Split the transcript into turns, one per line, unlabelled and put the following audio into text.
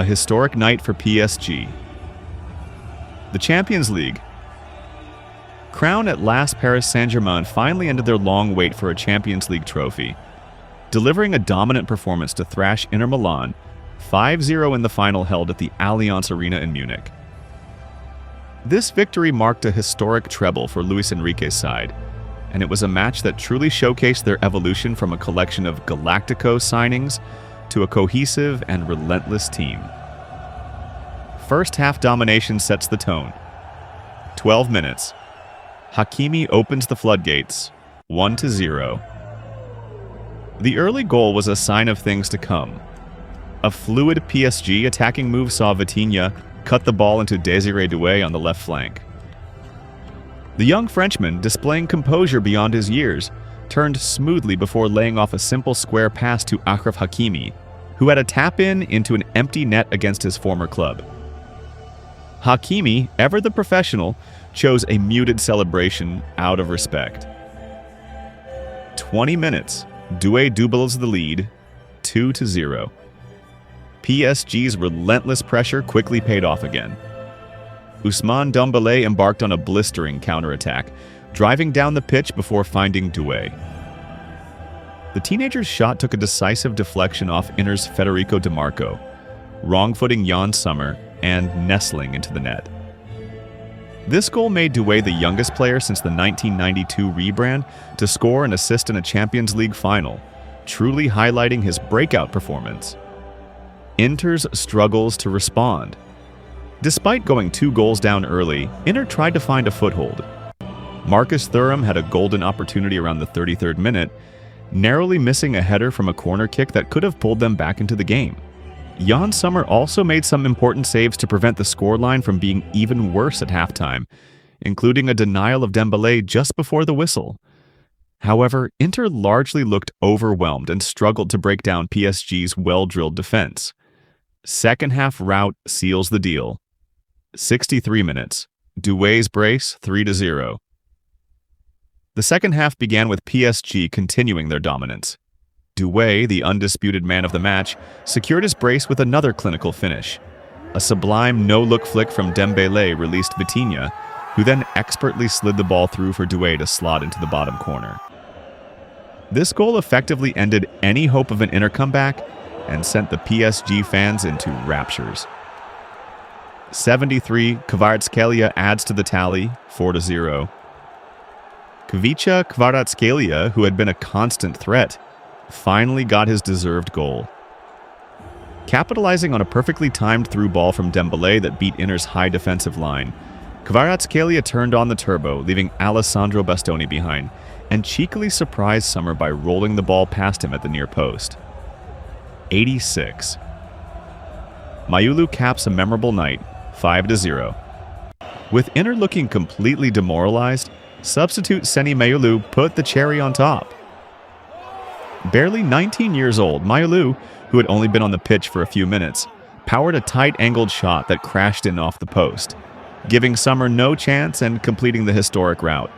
a historic night for PSG. The Champions League. Crown at last, Paris Saint-Germain finally ended their long wait for a Champions League trophy, delivering a dominant performance to thrash Inter Milan 5-0 in the final held at the Allianz Arena in Munich. This victory marked a historic treble for Luis Enrique's side, and it was a match that truly showcased their evolution from a collection of Galactico signings to a cohesive and relentless team. First half domination sets the tone. 12 minutes. Hakimi opens the floodgates, 1-0. The early goal was a sign of things to come. A fluid PSG attacking move saw Vitinha cut the ball into Désiré Doué on the left flank. The young Frenchman, displaying composure beyond his years, turned smoothly before laying off a simple square pass to Achraf Hakimi, who had a tap-in into an empty net against his former club. Hakimi, ever the professional, chose a muted celebration out of respect. 20 minutes. Doué doubles the lead, 2-0. PSG's relentless pressure quickly paid off again. Ousmane Dembélé embarked on a blistering counterattack, driving down the pitch before finding Doué. The teenager's shot took a decisive deflection off Inter's Federico Di Marco, wrong-footing Jan Sommer and nestling into the net. This goal made Doué the youngest player since the 1992 rebrand to score and assist in a Champions League final, truly highlighting his breakout performance. Inter's struggles to respond. Despite going 2 goals down early, Inter tried to find a foothold. Marcus Thuram had a golden opportunity around the 33rd minute, narrowly missing a header from a corner kick that could have pulled them back into the game. Jan Sommer also made some important saves to prevent the scoreline from being even worse at halftime, including a denial of Dembélé just before the whistle. However, Inter largely looked overwhelmed and struggled to break down PSG's well-drilled defense. Second half rout seals the deal. 63 minutes. Doué's brace, 3-0. The second half began with PSG continuing their dominance. Doué, the undisputed man of the match, secured his brace with another clinical finish. A sublime no-look flick from Dembélé released Vitinha, who then expertly slid the ball through for Doué to slot into the bottom corner. This goal effectively ended any hope of an Inter comeback and sent the PSG fans into raptures. 73, Kvaratskhelia adds to the tally, 4-0. Kvicha Kvaratskhelia, who had been a constant threat, finally got his deserved goal. Capitalizing on a perfectly timed through ball from Dembélé that beat Inter's high defensive line, Kvaratskhelia turned on the turbo, leaving Alessandro Bastoni behind, and cheekily surprised Sommer by rolling the ball past him at the near post. 86. Mayulu caps a memorable night, 5-0. With Inter looking completely demoralized, substitute Seny Mayulu put the cherry on top. Barely 19 years old, Mayulu, who had only been on the pitch for a few minutes, powered a tight-angled shot that crashed in off the post, giving Sommer no chance and completing the historic rout.